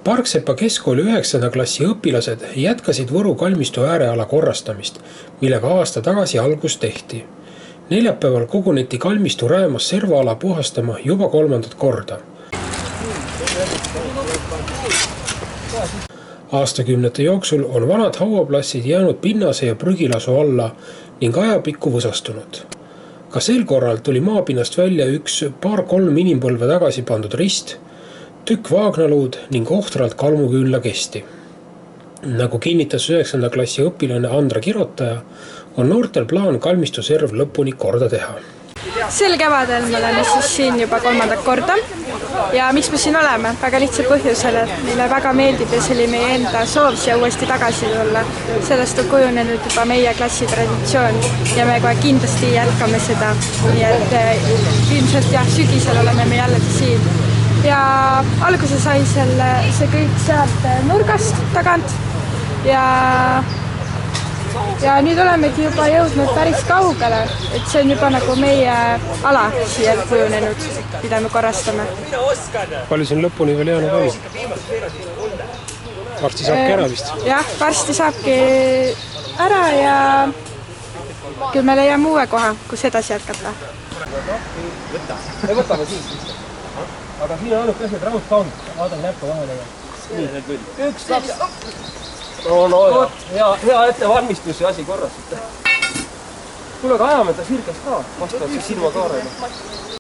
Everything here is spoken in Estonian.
Parksepa keskkooli 9. klassi õpilased jätkasid Võru kalmistu ääreala korrastamist, millega aasta tagasi algus tehti. Neljapäeval koguneti kalmistu Räämas servaala puhastama juba 3. korda. Aastakümnete jooksul on vanad hauaplassid jäänud pinnase ja prügilasu alla ning ajapikku võsastunud. Ka sel korral tuli maapinnast välja üks 2-3 inimpõlve tagasi pandud rist, tükk vaagnaluud ning ohtralt kalmuküünla kesti. Nagu kinnitas 9. klassi õpilane Andra Kirotaja, on noortel plaan kalmistu serv lõpuni korda teha. Sel kevadel me oleme siis siin juba 3. korda ja miks me siin oleme? Väga lihtsal põhjusel, et meile väga meeldib ja see oli meie enda soov siia uuesti tagasi tulla. Sellest on kujunenud juba meie klassi traditsioon ja me kohe kindlasti jätkame seda. Nii et ilmselt sügisel oleme me jälle siin. Ja alguse sai see kõik sealt nurgast tagant ja nüüd olemegi juba jõudnud päris kaugele, et see on juba nagu meie ala siia kujunenud, mida me korrastame. Palju siin lõpuni veel jäänud on? Varsti saabki ära vist? Jah, varsti saabki ära ja küll me leiame uue koha, kus edasi jätkata. Me võtame siis vist. Aga siin on olnud kõsed raudkaund. Vaadam näppa vahele. 1, 2. Hea ettevalmistus ja asi korras. Kuule, aga ajame ta sirgest ka, vastavalt siis silmakaarele.